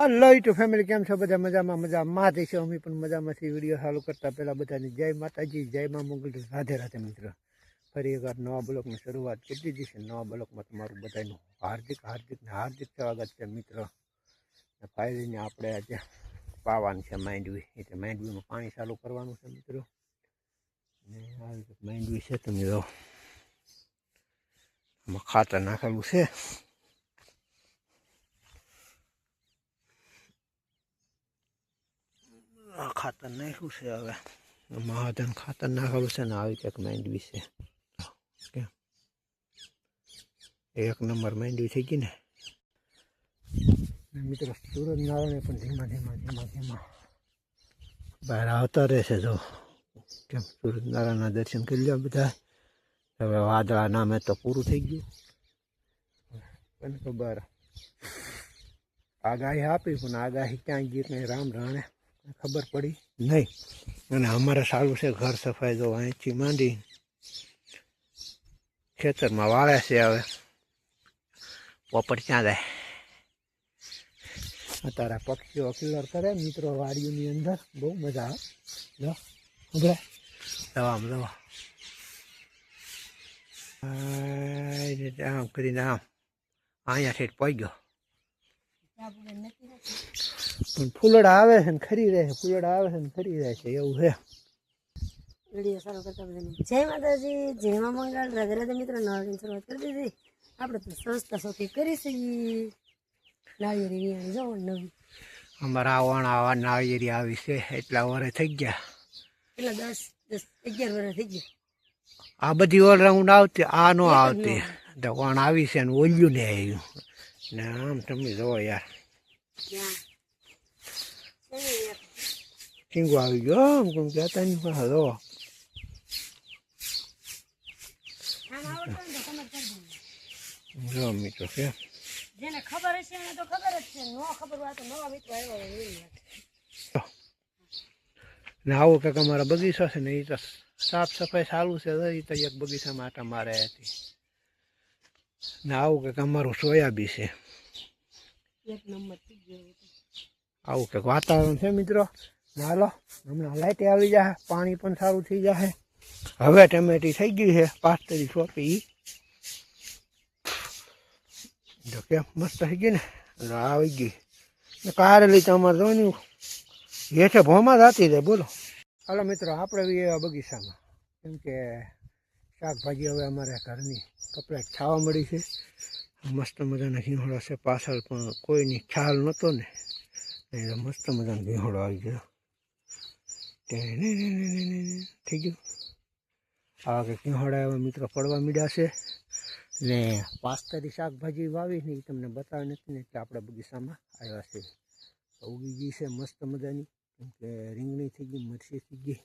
Hello two family, કેમ છો બધા? મજામાં થઈશું. અમે પણ મજામાંથી. વિડીયો ચાલુ કરતા પહેલાં બધાને જય માતાજી, જય મા મંગલ, રાધે રાધે મિત્રો. ફરી એકવાર નવા બ્લોકની શરૂઆત કરી દીધી છે. નવા બ્લોકમાં તમારું બધાનું હાર્દિક સ્વાગત છે મિત્રો. ફાઇનલી આપણે આજે પાવાનું છે માંડવી, એટલે માંડવીમાં પાણી ચાલુ કરવાનું છે મિત્રો. ને આવી માંડવી છે, તમે જો આમાં ખાતર નાખેલું છે. ખાતર નાખ્યું છે. હવે મહાજન ખાતર નાખેલું છે ને આવી કંઈક માંડવી છે. એક નંબર માંડવી થઈ ગઈ ને મિત્રો. સુરત નારાયણે પણ ધીમા બહાર આવતા રહેશે. જો કેમ સુરત નારાયણના દર્શન કરી લ્યો બધા. હવે વાદળા નામે તો પૂરું થઈ ગયું. પણ ખબર આગાહી આપી, પણ આગાહી ક્યાં ગઈ કંઈ રામ રાણે ખબર પડી નહીં. અને અમારે સારું છે, ઘર સફાઈ જો અહીંથી માંડી ખેતરમાં વાળે છે. હવે પોપટ ક્યાં જાય? અત્યારે પક્ષીઓ કિલર કરે મિત્રો વાડીઓની અંદર. બહુ મજા આવે. દવા દવા આમ કરીને આમ અહીંયા ઠેઠ પડી ગયો. પણ ફૂલડા આવે છે ને ખરી રહે છે, ફૂલડા આવે છે ને ખરી રહે છે, એવું છે. વિડીયો ચાલુ કરતા બધાને જય માતાજી, જય મા મંગળ, રાધે રાધે મિત્રો. નવા શરૂઆત કરી દીધી. આપણે તો સંસ્થા સૌથી કરી છે નાળિયેરી વિયાણી જો નવી. અમારા આવા નાળિયેરી આવી છે, એટલા વર્ષ થઈ ગયા. એટલે 10-11 વર્ષ થઈ ગયા. આ બધી ઓલરાઉન્ડ આવતી, આ નો આવતી. વણ આવી છે ને ઓલ્યું ને આવ્યું ને. આમ તમે જોવો યાર, ચીંગો આવી ગયો. આમ કેમ કહેતા નહીં પણ જોવો. જો મિત્રો કે જેને ખબર હશે એને તો ખબર જ છે, નો ખબર હોય તો નવા મિત્રો આવ્યો. ને આવું કંઈક અમારા બગીચો છે ને, એ તો સાફ સફાઈ ચાલુ છે. એ તો એક બગીચામાં આટા મારે હતી ને. આવું કંઈક અમારું સોયાબી છે. એક નંબર થઈ ગયો. આવું કંઈક વાતાવરણ છે મિત્રો. હાલો હમણાં લાઇટે આવી જાય, પાણી પણ સારું થઈ જાય. હવે ટમેટી થઈ ગઈ છે, 5 તરી સોંપી. જો કેમ મસ્ત થઈ ગઈ ને. આવી ગઈ ને કારેલી તો અમારે જોવાનું હેઠે ભોમાં જતી રહે. બોલો હાલો મિત્રો, આપણે બી બગીચામાં, કેમ કે શાકભાજી હવે અમારે ઘરની કપડાં ખાવા મળી છે. મસ્ત મજાના ઘીહોળો છે. પાછળ પણ કોઈની ખ્યાલ નહોતો ને, એટલે મસ્ત મજાનો ઘીહોળો આવી ગયો. થઈ ગયું. આવા કે ઘીહોળા એવા મિત્રો પડવા મીડ્યા છે ને. 5 તરી શાકભાજી વાવી ને એ તમને બતાવે નથી ને, કે આપણા બગીચામાં આવ્યા છે. ઉગી ગઈ છે મસ્ત મજાની. કેમ કે રીંગણી થઈ ગઈ, મરચી થઈ ગઈ.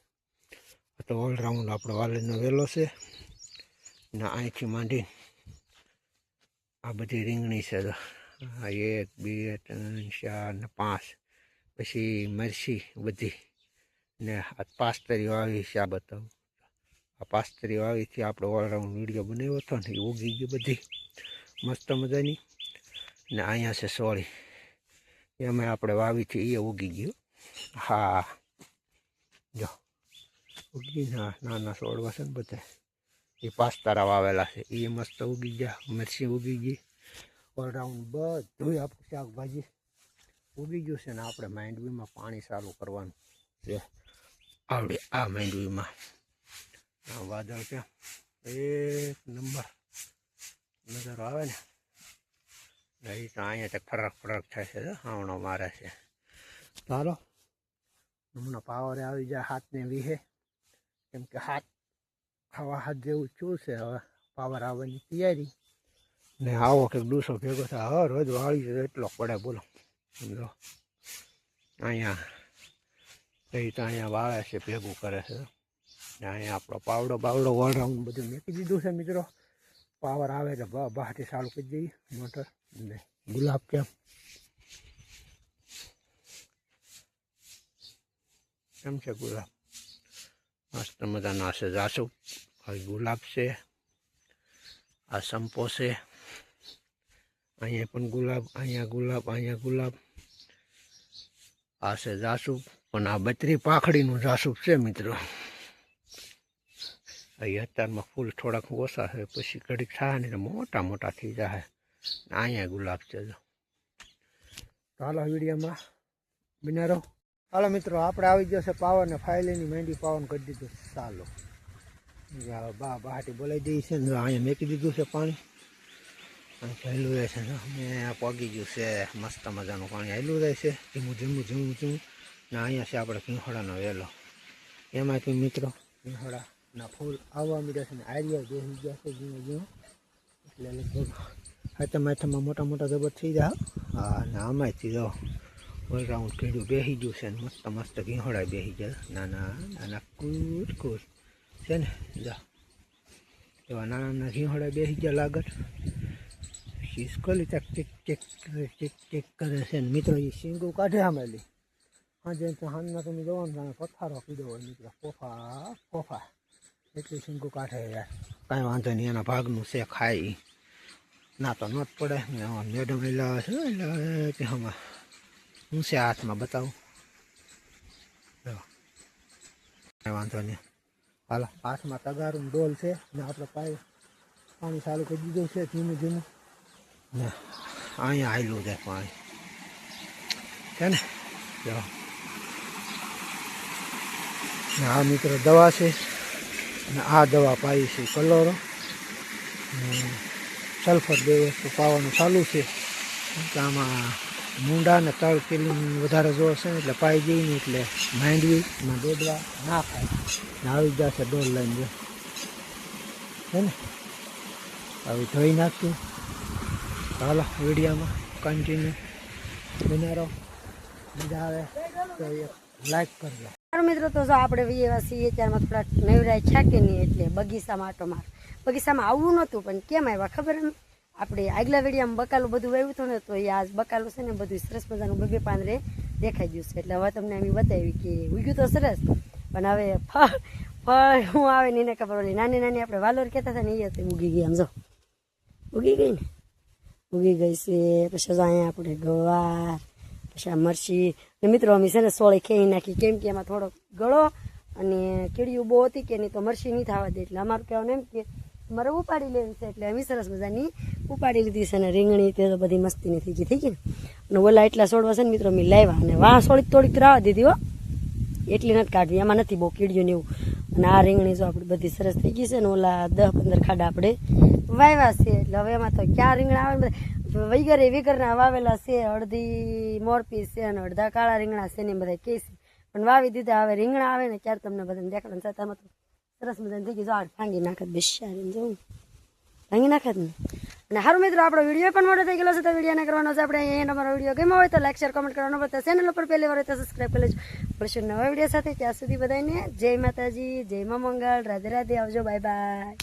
તો ઓલરાઉન્ડ આપણો વાલેરનો વેલો છે ને. અહીંથી માંડી આ બધી રીંગણી છે. 1 2 3 4 ને 5, પછી મરચી બધી ને. આ 5 તરી વાવી છે. આ બતાવું, આ 5 તરી વાવીથી આપણે ઓલરાઉન્ડ વિડીયો બનાવ્યો હતો ને, એ ઉગી ગઈ બધી મસ્ત મજાની. ને અહીંયા છે સોળી, એમાં આપણે વાવીથી એ ઉગી ગયું. હા જો ઉગી. નાના છોડવા છે ને બધા, એ 5 તારા વાવેલા છે, એ મસ્ત ઉગી ગયા. મરચી ઉગી ગઈ. ઓલરાઉન્ડ બધું આપણું શાકભાજી ઉગી ગયું છે ને. આપણે માંડવીમાં પાણી ચાલુ કરવાનું છે. આવડે આ માંડવીમાં વાદળ ક્યાં એક નંબર નજારો આવે ને. એ તો અહીંયા ફરક થાય છે. આવણો મારે છે. ચાલો હમણાં પાવરે આવી જાય 7 ને 20, કેમ કે 7 જેવું થયું છે. હવે પાવર આવવાની તૈયારી ને. આવો કે ડૂસો ભેગો થાય. હવે રોજ વાળી એટલો પડે બોલો. સમજો અહીંયા એ તો અહીંયા વાળે છે, ભેગું કરે છે. ને અહીંયા આપણો પાવડો ઓલરાઉન્ડ બધું મેકી દીધું છે મિત્રો. પાવર આવે એટલે બહારથી ચાલુ કરી દઈએ મોટર. ને ગુલાબ કેમ છે? ગુલાબ મસ્ત મજાના છે. જાસુ હવે ગુલાબ છે. આ સંપો છે. અહીંયા પણ ગુલાબ, અહીંયા ગુલાબ, અહીંયા ગુલાબ આ છે જાસૂબ, પણ આ બત્રી પાખડીનું જાસૂબ છે મિત્રો. અહીં અત્યારમાં ફૂલ થોડાક ઓછા છે, પછી ઘડીક થાય ને મોટા મોટા થઈ જાય. અહીંયા ગુલાબ છે. જો તો હાલો વિડીયોમાં બન્યા રહો. હાલો મિત્રો, આપણે આવી ગયો છે પાવર ને ફાઇલીની મહેંદી પાવન કરી દીધું. ચાલો બા બહાટી બોલાવી દઈ છે ને અહીંયા મેકી દીધું છે પાણી. અને હેલું રહે છે ને પગી ગયું છે, મસ્ત મજાનું પાણી હેલું રહે છે, ધીમું ધીમું ધીમું ધીમું. ને અહીંયા છે આપણે કિંહોડાનો વેલો. એમાંથી મિત્રો કિંહોડાના ફૂલ આવવા મળ્યા છે ને આર્યા બેસી ગયા છે ધીમે ધીમે. એટલે લગભગ હાથમાં મોટા મોટા જબર થઈ જાય. હા, ને આમાંથી જો ઓલરાઉન્ડ કીડું બેસી ગયું છે ને મસ્ત મસ્ત કિંહોડા બેસી જાય. નાના નાના કૂદ કૂદ છે ને, જા એવા નાના નાના કિંહોડા બેસી ગયા લાગત. ખિસકોલી ચક ટીક ટીક ટીક ટીક કરે છે ને મિત્રો. એ શીંગું કાઢે આમેલી હાજે હાથમાં તમે જોવાનું પથ્થારો પીધો હોય મિત્રો. કોફા કોફા એટલું શીંગું કાઢે યાર. કાંઈ વાંધો નહીં, એના ભાગનું છે, ખાય ના તો ન જ પડે. મેડમ એલા છે એટલે કે હમણાં હું છે હાથમાં બતાવું. કાંઈ વાંધો નહીં. હાલો, હાથમાં તગારું ડોલ છે ને આપણે પાણી ચાલુ કરી દીધું છે ધીમું ધીમું. ને અહીંયા આવેલું છે પાણી છે ને. જો આ મિત્રો દવા છે, અને આ દવા પાઈ છે કલરો સલ્ફર, બે વસ્તુ પાવાનું ચાલુ છે. કે આમાં મૂંડા ને તળ પેલી વધારે જોર છે એટલે પાઈ જઈને એટલે માંડવીમાં દોડવા ના ખાય ને આવી જશે ડોલ લઈને છે ને. આવી ધોઈ નાખ્યું. હાલો વિડીયોમાં કન્ટિન્યુ બન્યા રહો. મજા આવે તો એક લાઈક કરજો. મિત્રો તો જો આપણે એવા છીએ ત્યારમાં થોડાક નવરાય છાકે નહીં એટલે બગીચામાં આટો માર. બગીચામાં આવવું નહોતું પણ કેમ આવ્યા ખબર એમ, આપણે આગલા વેડિયામાં બકાલું બધું વાવ્યું હતું ને, તો એ આજ બકાલું છે ને બધું સરસ મજાનું બબે પાંદરે દેખાઈ ગયું છે. એટલે હવે તમને એમ બતાવી કે ઉગ્યું તો સરસ, પણ હવે ફળ હું આવે ને એને ખબર. ઓલી નાની નાની આપણે વાલોર કહેતા હતા ને એ હતી ઉગી ગઈ. આમ જો ઉગી ગઈ ને, ઉગી ગઈ છે. પછી જો અહીંયા આપણે ગવાર, પછી આ મરચી ને મિત્રો અમે છે ને સોળી ખેઈ નાખી, કેમ કે એમાં થોડોક ગળો અને કીડીયું બહુ હતી કે નહીં તો મરચી નહીં થવા દે. એટલે અમારું કહેવાનું એમ કે મારે ઉપાડી લેવી છે, એટલે અમે સરસ મજાની ઉપાડી લીધી છે. ને રીંગણી તે તો બધી મસ્તીની થઈ ગઈ ને. અને ઓલા એટલા છોડવા છે ને મિત્રો અમે લાવ્યા અને વાહ થોડીક થોડીક રાવા દીધી હો, એટલી નથી કાઢવી, એમાં નથી બહુ કીડીયું ને એવું. અને આ રીંગણી જો આપણી બધી સરસ થઈ ગઈ છે ને ઓલા 10-15 ખાડા આપણે વાવ્યા છે. એટલે હવે એમાં તો ક્યાં રીંગણા આવે વગરના વાવેલા છે, અડધી મોરપી છે અને અડધા કાળા રીંગણા છે ને બધા કે છે, પણ વાવી દીધા. હવે રીંગણા આવે ને ક્યારે તમને બધાને દેખાડવાનું છતાંમાં તો સરસ મજાની થઈ ગઈ. જો આ ભાંગી નાખત બેસાડીને જોઉં ભાંગી નાખત ને. અને સારું મિત્રો, આપણો વિડીયો પણ મોટો થઈ ગયેલો છે તો વિડીયો ના કરવાનો છે આપણે. અહીંયા તમારો વિડીયો ગમ્યો હોય તો લાઈક શેર કોમેન્ટ કરવાનો હોય તો ચેનલ ઉપર પહેલી વાર હોય તો સબસ્ક્રાઈબ કરી લેજો. મળશું નવા વિડીયો સાથે. ત્યાં સુધી બધાને જય માતાજી, જય મા મંગળ, રાધે રાધે, આવજો, બાય બાય.